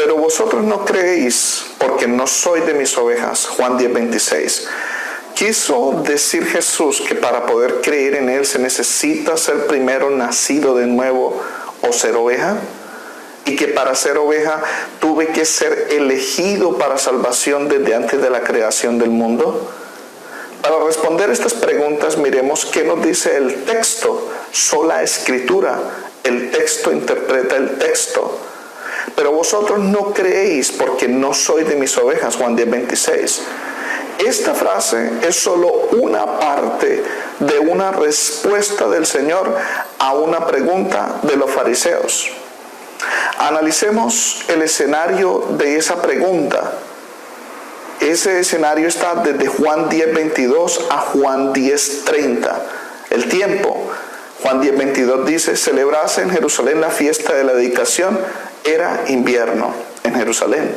Pero vosotros no creéis porque no sois de mis ovejas. Juan 10:26. Quiso decir Jesús que para poder creer en Él se necesita ser primero nacido de nuevo o ser oveja, y que para ser oveja tuve que ser elegido para salvación desde antes de la creación del mundo. Para responder estas preguntas, miremos qué nos dice el texto, sola escritura. El texto interpreta el texto. Pero vosotros no creéis porque no sois de mis ovejas. Juan 10:26. Esta frase es solo una parte de una respuesta del Señor a una pregunta de los fariseos. Analicemos el escenario de esa pregunta. Ese escenario está desde Juan 10:22 a Juan 10:30. El tiempo. Juan 10:22 dice: celebrase en Jerusalén la fiesta de la dedicación. Era invierno en Jerusalén.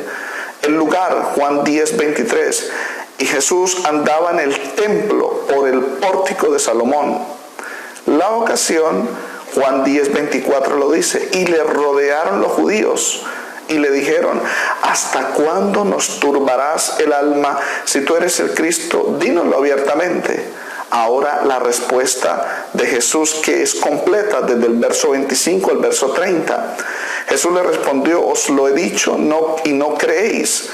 El lugar, Juan 10:23. Y Jesús andaba en el templo por el pórtico de Salomón. La ocasión, Juan 10:24 lo dice: y le rodearon los judíos y le dijeron: ¿hasta cuándo nos turbarás el alma? Si tú eres el Cristo, dínoslo abiertamente. Ahora la respuesta de Jesús, que es completa desde el verso 25 al verso 30. Jesús le respondió: os lo he dicho y no creéis.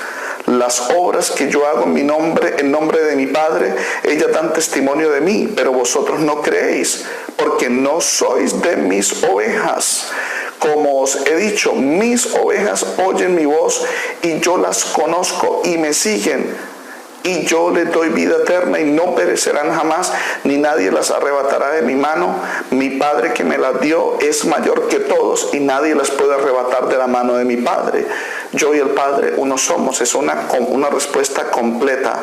Las obras que yo hago en mi nombre, en nombre de mi Padre, ellas dan testimonio de mí, pero vosotros no creéis, porque no sois de mis ovejas. Como os he dicho, mis ovejas oyen mi voz, y yo las conozco y me siguen, y yo les doy vida eterna y no perecerán jamás, ni nadie las arrebatará de mi mano. Mi Padre que me las dio es mayor que todos, y nadie las puede arrebatar de la mano de mi Padre. Yo y el Padre uno somos. Es una respuesta completa.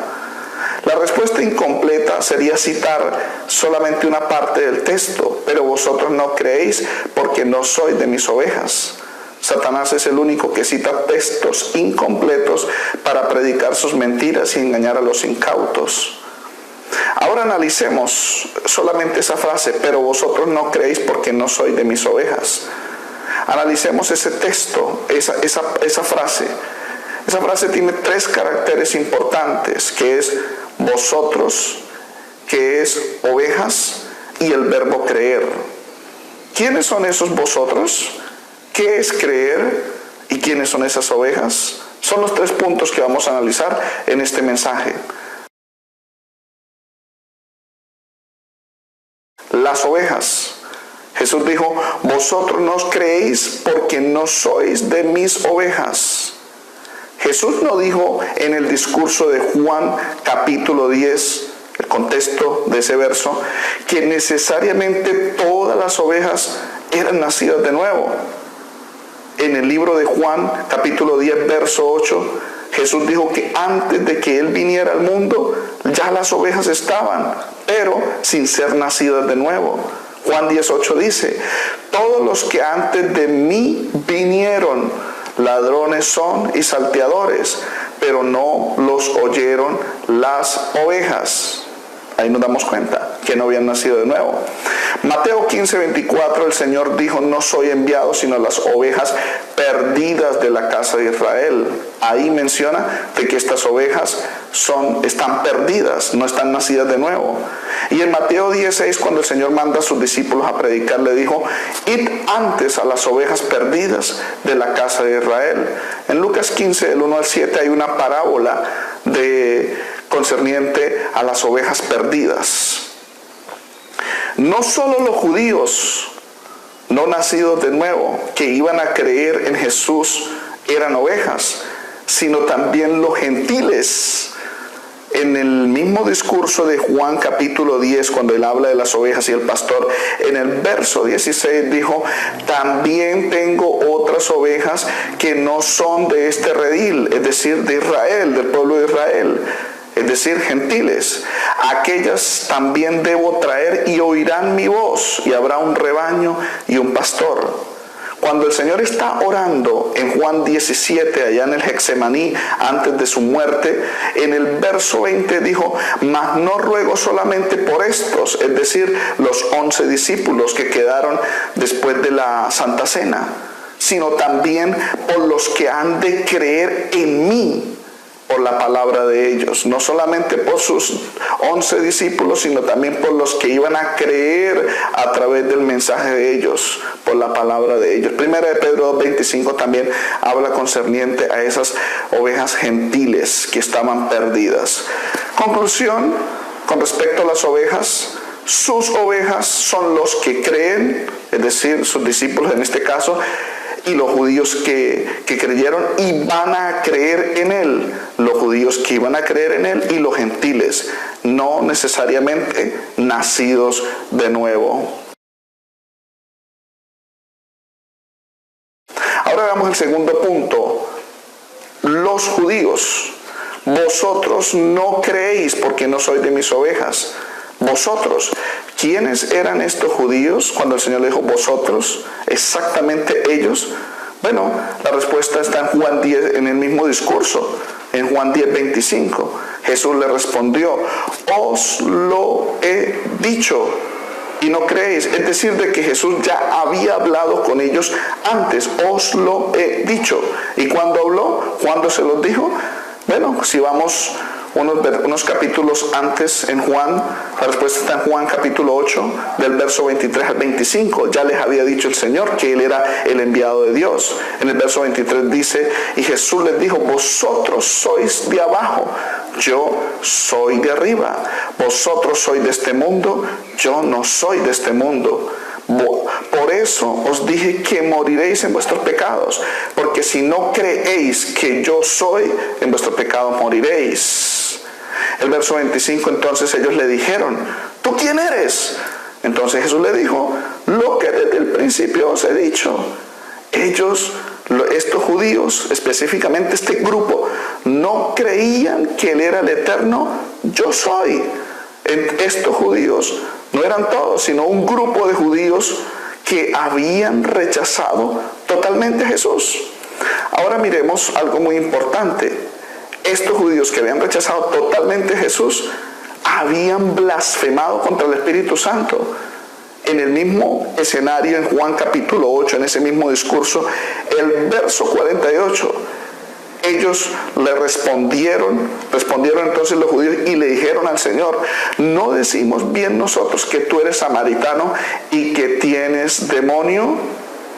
La respuesta incompleta sería citar solamente una parte del texto: pero vosotros no creéis porque no sois de mis ovejas. Satanás es el único que cita textos incompletos para predicar sus mentiras y engañar a los incautos. Ahora analicemos solamente esa frase: pero vosotros no creéis porque no sois de mis ovejas. Analicemos ese texto, esa frase. Esa frase tiene tres caracteres importantes, que es vosotros, que es ovejas, y el verbo creer. ¿Quiénes son esos vosotros? ¿Qué es creer? ¿Y quiénes son esas ovejas? Son los tres puntos que vamos a analizar en este mensaje. Las ovejas. Jesús dijo: vosotros no os creéis porque no sois de mis ovejas. Jesús no dijo en el discurso de Juan capítulo 10, el contexto de ese verso, que necesariamente todas las ovejas eran nacidas de nuevo. En el libro de Juan capítulo 10 verso 8, Jesús dijo que antes de que Él viniera al mundo, ya las ovejas estaban, pero sin ser nacidas de nuevo. Juan 10:8 dice: todos los que antes de mí vinieron, ladrones son y salteadores, pero no los oyeron las ovejas. Ahí nos damos cuenta que no habían nacido de nuevo. Mateo 15:24, el Señor dijo: no soy enviado sino las ovejas perdidas de la casa de Israel. Ahí menciona de que estas ovejas están perdidas, no están nacidas de nuevo. Y en Mateo 16, cuando el Señor manda a sus discípulos a predicar, le dijo: id antes a las ovejas perdidas de la casa de Israel. En Lucas 15, del 1 al 7, hay una parábola concerniente a las ovejas perdidas. No solo los judíos no nacidos de nuevo, que iban a creer en Jesús, eran ovejas, sino también los gentiles. En el mismo discurso de Juan capítulo 10, cuando él habla de las ovejas y el pastor, en el verso 16 dijo: también tengo otras ovejas que no son de este redil, es decir, de Israel, del pueblo de Israel, es decir, gentiles. Aquellas también debo traer y oirán mi voz, y habrá un rebaño y un pastor. Cuando el Señor está orando en Juan 17, allá en el Getsemaní, antes de su muerte, en el verso 20 dijo: mas no ruego solamente por estos, es decir, los 11 discípulos que quedaron después de la Santa Cena, sino también por los que han de creer en mí, por la palabra de ellos. No solamente por sus 11 discípulos, sino también por los que iban a creer a través del mensaje de ellos, por la palabra de ellos. Primera de Pedro 2:25 también habla concerniente a esas ovejas gentiles que estaban perdidas. Conclusión, con respecto a las ovejas, sus ovejas son los que creen, es decir, sus discípulos en este caso, y los judíos que creyeron y van a creer en él, los judíos que iban a creer en él y los gentiles, no necesariamente nacidos de nuevo. Ahora veamos el segundo punto. Los judíos, vosotros no creéis porque no sois de mis ovejas. Vosotros, ¿quiénes eran estos judíos cuando el Señor le dijo vosotros? Exactamente ellos. Bueno, la respuesta está en Juan 10, en el mismo discurso, en Juan 10:25. Jesús le respondió, os lo he dicho y no creéis. Es decir, de que Jesús ya había hablado con ellos antes. Os lo he dicho. ¿Y cuándo habló? ¿Cuándo se los dijo? Bueno, si vamos unos capítulos antes en Juan, la respuesta está en Juan capítulo 8, del verso 23 al 25. Ya les había dicho el Señor que Él era el enviado de Dios. En el verso 23 dice, y Jesús les dijo, vosotros sois de abajo, yo soy de arriba. Vosotros sois de este mundo, yo no soy de este mundo. Por eso os dije que moriréis en vuestros pecados, porque si no creéis que yo soy, en vuestros pecados moriréis. El verso 25, entonces ellos le dijeron, ¿tú quién eres? Entonces Jesús le dijo, lo que desde el principio os he dicho. Ellos, estos judíos, específicamente este grupo, no creían que Él era el eterno yo soy. Estos judíos no eran todos, sino un grupo de judíos que habían rechazado totalmente a Jesús. Ahora miremos algo muy importante. Estos judíos que habían rechazado totalmente a Jesús habían blasfemado contra el Espíritu Santo. En el mismo escenario, en Juan capítulo 8, en ese mismo discurso, el verso 48, ellos le respondieron entonces los judíos y le dijeron al Señor, ¿no decimos bien nosotros que tú eres samaritano y que tienes demonio?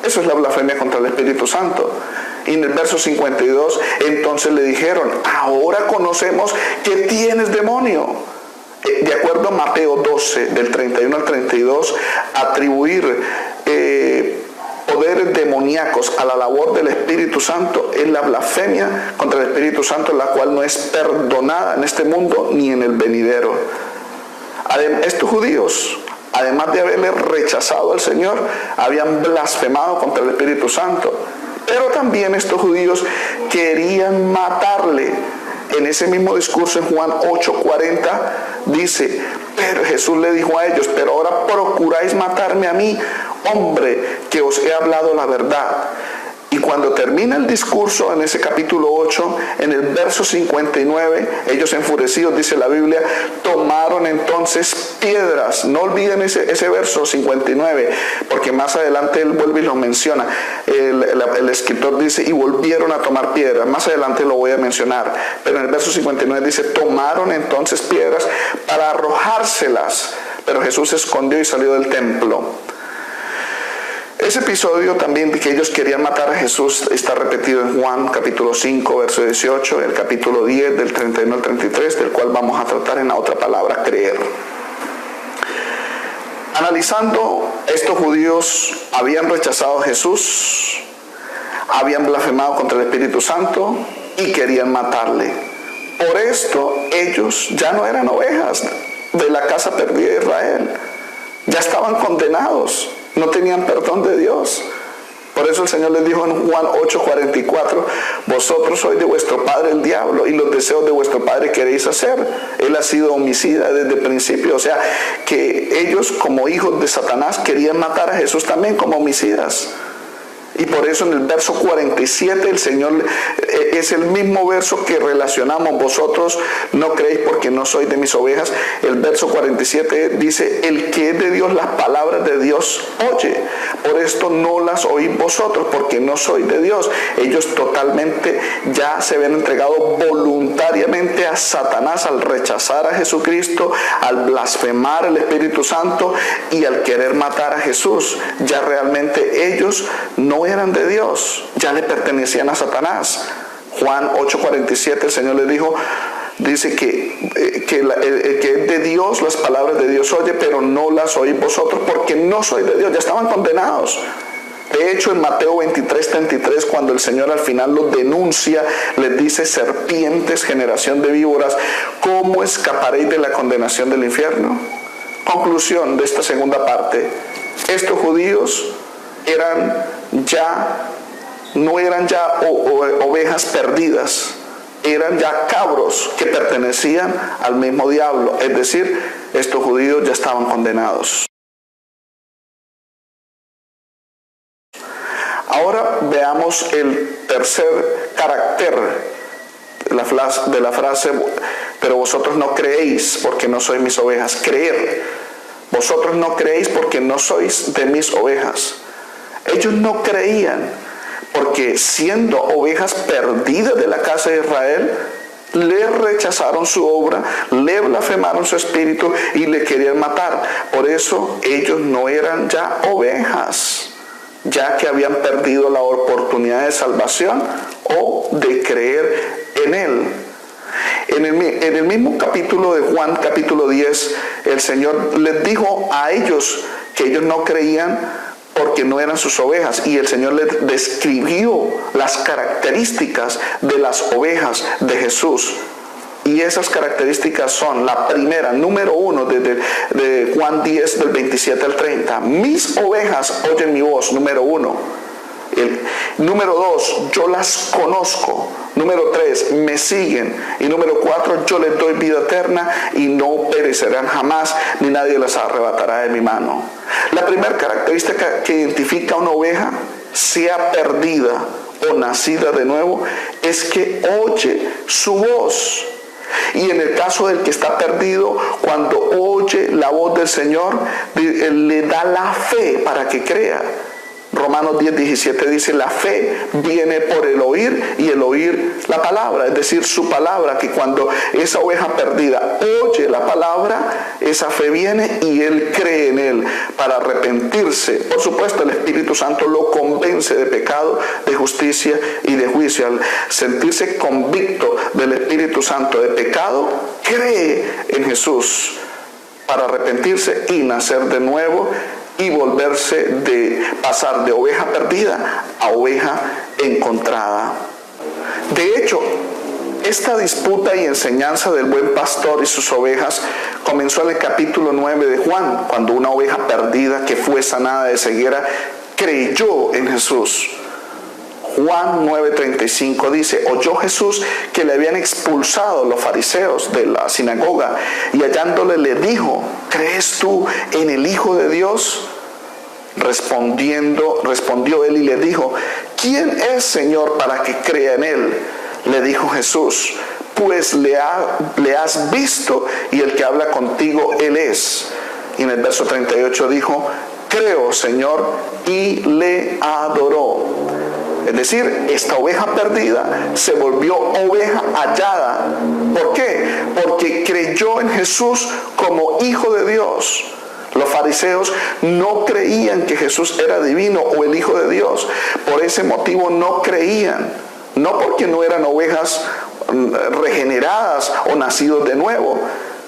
Eso es la blasfemia contra el Espíritu Santo. Y en el verso 52, entonces le dijeron, ahora conocemos que tienes demonio. De acuerdo a Mateo 12, del 31 al 32, atribuir poderes demoníacos a la labor del Espíritu Santo es la blasfemia contra el Espíritu Santo, la cual no es perdonada en este mundo ni en el venidero. Estos judíos, además de haberle rechazado al Señor, habían blasfemado contra el Espíritu Santo. Pero también estos judíos querían matarle. En ese mismo discurso en Juan 8:40 dice, pero Jesús le dijo a ellos, pero ahora procuráis matarme a mí, hombre, que os he hablado la verdad. Y cuando termina el discurso en ese capítulo 8, en el verso 59, ellos enfurecidos, dice la Biblia, tomaron entonces piedras. No olviden ese verso 59, porque más adelante él vuelve y lo menciona. El escritor dice, y volvieron a tomar piedras. Más adelante lo voy a mencionar. Pero en el verso 59 dice, tomaron entonces piedras para arrojárselas. Pero Jesús se escondió y salió del templo. Ese episodio también de que ellos querían matar a Jesús está repetido en Juan capítulo 5, verso 18, el capítulo 10, del 31 al 33, del cual vamos a tratar en la otra palabra, creer. Analizando, estos judíos habían rechazado a Jesús, habían blasfemado contra el Espíritu Santo y querían matarle. Por esto ellos ya no eran ovejas de la casa perdida de Israel, ya estaban condenados. No tenían perdón de Dios. Por eso el Señor les dijo en Juan 8:44, vosotros sois de vuestro padre el diablo y los deseos de vuestro padre queréis hacer. Él ha sido homicida desde el principio. O sea, que ellos como hijos de Satanás querían matar a Jesús también como homicidas. Y por eso en el verso 47 el Señor es el mismo verso que relacionamos: vosotros no creéis porque no sois de mis ovejas. El verso 47 dice: el que es de Dios, las palabras de Dios oye. Por esto no las oís vosotros, porque no sois de Dios. Ellos totalmente ya se habían entregado voluntariamente a Satanás al rechazar a Jesucristo, al blasfemar el Espíritu Santo y al querer matar a Jesús. Ya realmente ellos no eran de Dios, ya le pertenecían a Satanás. Juan 8:47, el Señor le dice que el que es de Dios, las palabras de Dios oye, pero no las oís vosotros, porque no sois de Dios. Ya estaban condenados. De hecho, en Mateo 23:33, cuando el Señor al final los denuncia, les dice: serpientes, generación de víboras, ¿cómo escaparéis de la condenación del infierno? Conclusión de esta segunda parte: estos judíos no eran ya ovejas perdidas, eran ya cabros que pertenecían al mismo diablo. Es decir, estos judíos ya estaban condenados. Ahora veamos el tercer carácter de la frase: pero vosotros no creéis porque no sois mis ovejas. Creer. Vosotros no creéis porque no sois de mis ovejas. Ellos no creían porque, siendo ovejas perdidas de la casa de Israel, le rechazaron su obra, le blasfemaron su espíritu y le querían matar. Por eso ellos no eran ya ovejas, ya que habían perdido la oportunidad de salvación o de creer en Él. En el mismo capítulo de Juan, capítulo 10, el Señor les dijo a ellos que ellos no creían porque no eran sus ovejas, y el Señor les describió las características de las ovejas de Jesús. Y esas características son: la primera, número 1, de Juan 10, del 27 al 30. Mis ovejas oyen mi voz, número 1. Número 2, yo las conozco. Número 3, me siguen. Y número 4, yo les doy vida eterna y no perecerán jamás, ni nadie las arrebatará de mi mano. La primera característica que identifica a una oveja, sea perdida o nacida de nuevo, es que oye su voz. Y en el caso del que está perdido, cuando oye la voz del Señor, le da la fe para que crea. Romanos 10:17 dice: la fe viene por el oír, y el oír la palabra, es decir, su palabra. Que cuando esa oveja perdida oye la palabra, esa fe viene y él cree en él para arrepentirse. Por supuesto, el Espíritu Santo lo convence de pecado, de justicia y de juicio. Al sentirse convicto del Espíritu Santo de pecado, cree en Jesús para arrepentirse y nacer de nuevo, y pasar de oveja perdida a oveja encontrada. De hecho, esta disputa y enseñanza del buen pastor y sus ovejas comenzó en el capítulo 9 de Juan, cuando una oveja perdida que fue sanada de ceguera creyó en Jesús. Juan 9:35 dice: oyó Jesús que le habían expulsado los fariseos de la sinagoga, y hallándole le dijo: ¿crees tú en el Hijo de Dios? Respondió él y le dijo: ¿quién es, Señor, para que crea en él? Le dijo Jesús: pues le has visto, y el que habla contigo, él es. Y en el verso 38 dijo: creo, Señor, y le adoró. Es decir, esta oveja perdida se volvió oveja hallada. ¿Por qué? Porque creyó en Jesús como Hijo de Dios. Los fariseos no creían que Jesús era divino o el Hijo de Dios. Por ese motivo no creían. No porque no eran ovejas regeneradas o nacidos de nuevo,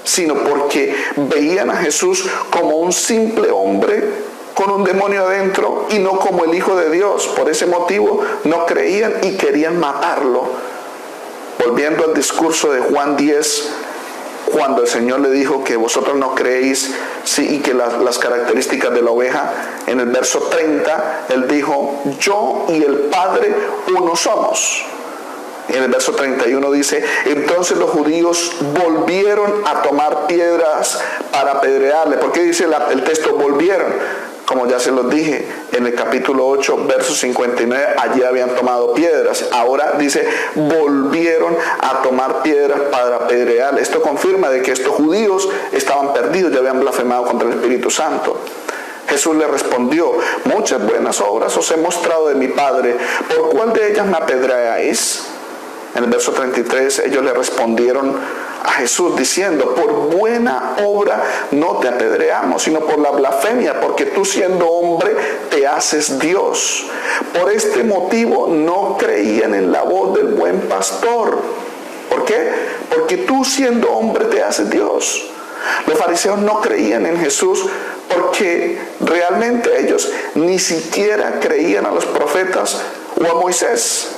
sino porque veían a Jesús como un simple hombre con un demonio adentro y no como el Hijo de Dios. Por ese motivo no creían y querían matarlo. Volviendo al discurso de Juan 10, cuando el Señor le dijo que vosotros no creéis, sí, y que las características de la oveja, en el verso 30, Él dijo: yo y el Padre uno somos. Y en el verso 31 dice: entonces los judíos volvieron a tomar piedras para apedrearle. ¿Por qué dice el texto volvieron? Como ya se los dije, en el capítulo 8, verso 59, allí habían tomado piedras. Ahora dice, volvieron a tomar piedras para apedrear. Esto confirma de que estos judíos estaban perdidos, ya habían blasfemado contra el Espíritu Santo. Jesús le respondió, muchas buenas obras os he mostrado de mi Padre, ¿por cuál de ellas me apedreáis? En el verso 33 ellos le respondieron a Jesús diciendo, por buena obra no te apedreamos, sino por la blasfemia, porque tú siendo hombre te haces Dios. Por este motivo no creían en la voz del buen pastor. ¿Por qué? Porque tú siendo hombre te haces Dios. Los fariseos no creían en Jesús porque realmente ellos ni siquiera creían a los profetas o a Moisés.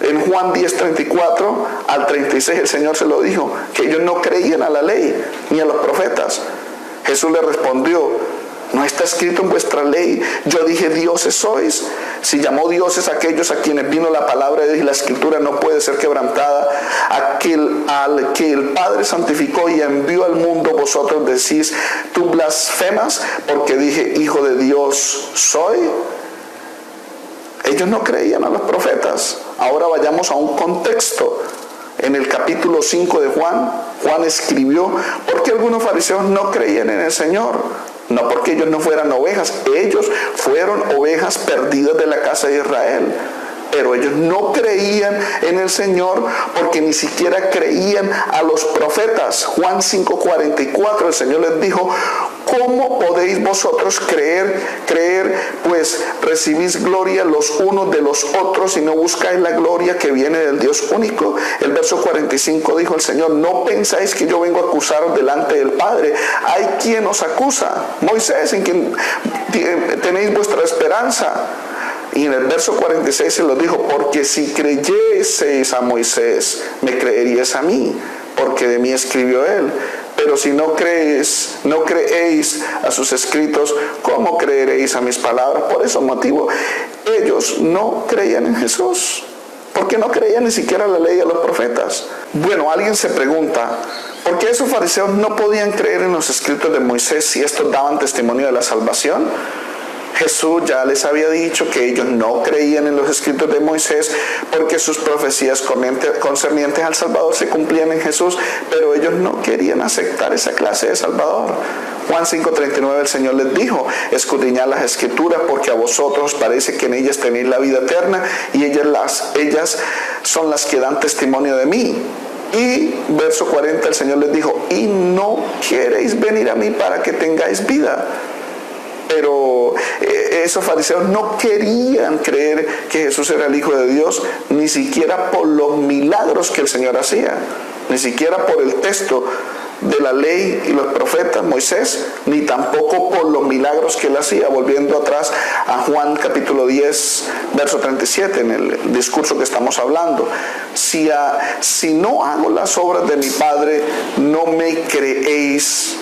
En Juan 10:34 al 36 el Señor se lo dijo, que ellos no creían a la ley ni a los profetas. Jesús le respondió, ¿no está escrito en vuestra ley? Yo dije, dioses sois. Si llamó dioses a aquellos a quienes vino la palabra de Dios y la escritura no puede ser quebrantada, al que el Padre santificó y envió al mundo, vosotros decís, tú blasfemas porque dije, hijo de Dios soy. Ellos no creían a los profetas. Ahora vayamos a un contexto. En el capítulo 5 de Juan, Juan escribió, porque algunos fariseos no creían en el Señor. No porque ellos no fueran ovejas, ellos fueron ovejas perdidas de la casa de Israel. Pero ellos no creían en el Señor porque ni siquiera creían a los profetas. Juan 5:44, el Señor les dijo, ¿cómo podéis vosotros creer, pues recibís gloria los unos de los otros y no buscáis la gloria que viene del Dios único? El verso 45 dijo el Señor, no pensáis que yo vengo a acusaros delante del Padre. Hay quien os acusa, Moisés, en quien tenéis vuestra esperanza. Y en el verso 46 se lo dijo, porque si creyeseis a Moisés, me creeríais a mí, porque de mí escribió él. Pero si no creéis a sus escritos, ¿cómo creeréis a mis palabras? Por ese motivo, ellos no creían en Jesús, porque no creían ni siquiera la ley de los profetas. Bueno, alguien se pregunta, ¿por qué esos fariseos no podían creer en los escritos de Moisés si estos daban testimonio de la salvación? Jesús ya les había dicho que ellos no creían en los escritos de Moisés porque sus profecías concernientes al Salvador se cumplían en Jesús, pero ellos no querían aceptar esa clase de Salvador. Juan 5:39 el Señor les dijo, escudriñad las escrituras porque a vosotros parece que en ellas tenéis la vida eterna y ellas son las que dan testimonio de mí. Y verso 40 el Señor les dijo, y no queréis venir a mí para que tengáis vida. Pero esos fariseos no querían creer que Jesús era el Hijo de Dios, ni siquiera por los milagros que el Señor hacía, ni siquiera por el texto de la ley y los profetas, Moisés, ni tampoco por los milagros que él hacía. Volviendo atrás a Juan capítulo 10, verso 37, en el discurso que estamos hablando. Si no hago las obras de mi Padre, no me creéis.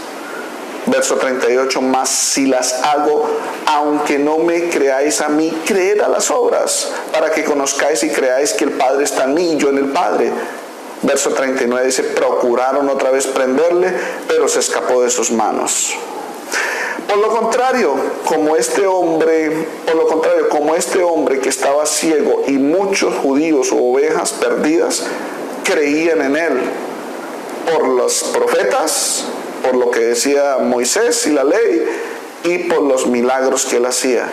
Verso 38, mas si las hago, aunque no me creáis a mí, creed a las obras, para que conozcáis y creáis que el Padre está en mí y yo en el Padre. Verso 39 dice, procuraron otra vez prenderle, pero se escapó de sus manos. Por lo contrario, como este hombre que estaba ciego y muchos judíos o ovejas perdidas creían en él por los profetas, por lo que decía Moisés y la ley, y por los milagros que él hacía.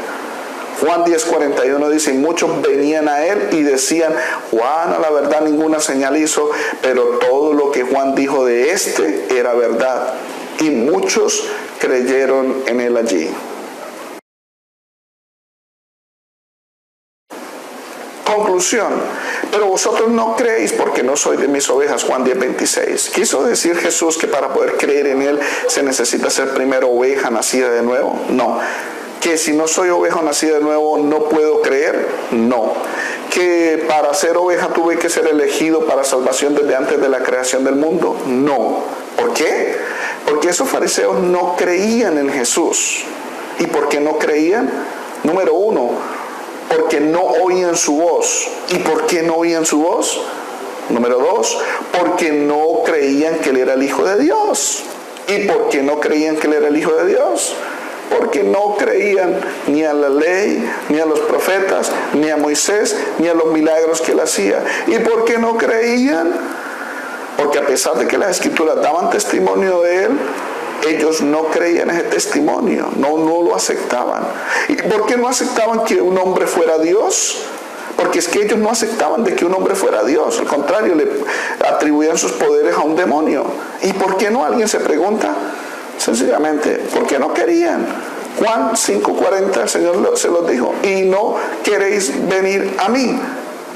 Juan 10:41 dice, y muchos venían a él y decían, Juan a la verdad ninguna señal hizo, pero todo lo que Juan dijo de este era verdad. Y muchos creyeron en él allí. Conclusión, pero vosotros no creéis porque no sois de mis ovejas. Juan 10:26. ¿Quiso decir Jesús que para poder creer en él se necesita ser primero oveja nacida de nuevo? No. ¿Que si no soy oveja nacida de nuevo no puedo creer? No. ¿Que para ser oveja tuve que ser elegido para salvación desde antes de la creación del mundo? No. ¿Por qué? Porque esos fariseos no creían en Jesús. ¿Y por qué no creían? Número uno, porque no oían su voz. ¿Y por qué no oían su voz? Número dos, porque no creían que él era el Hijo de Dios. ¿Y por qué no creían que él era el Hijo de Dios? Porque no creían ni a la ley, ni a los profetas, ni a Moisés, ni a los milagros que él hacía. ¿Y por qué no creían? Porque a pesar de que las escrituras daban testimonio de él, ellos no creían ese testimonio, no lo aceptaban. ¿Y por qué no aceptaban que un hombre fuera Dios? Porque es que ellos no aceptaban de que un hombre fuera Dios, al contrario, le atribuían sus poderes a un demonio. ¿Y por qué no? Alguien se pregunta. Sencillamente, porque no querían. Juan 5:40, el Señor se los dijo, y no queréis venir a mí,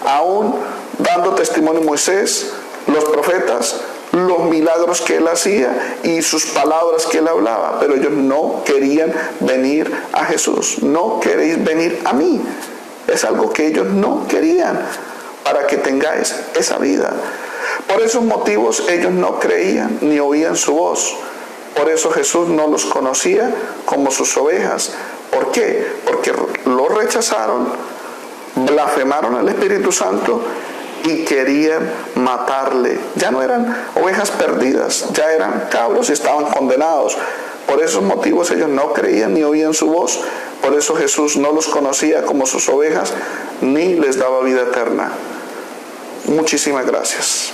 aún dando testimonio Moisés, los profetas, los milagros que él hacía y sus palabras que él hablaba, pero ellos no querían venir a Jesús. No queréis venir a mí. Es algo que ellos no querían para que tengáis esa vida. Por esos motivos ellos no creían ni oían su voz. Por eso Jesús no los conocía como sus ovejas. ¿Por qué? Porque lo rechazaron, blasfemaron al Espíritu Santo y querían matarle. Ya no eran ovejas perdidas, ya eran cabros y estaban condenados. Por esos motivos ellos no creían ni oían su voz. Por eso Jesús no los conocía como sus ovejas ni les daba vida eterna. Muchísimas gracias.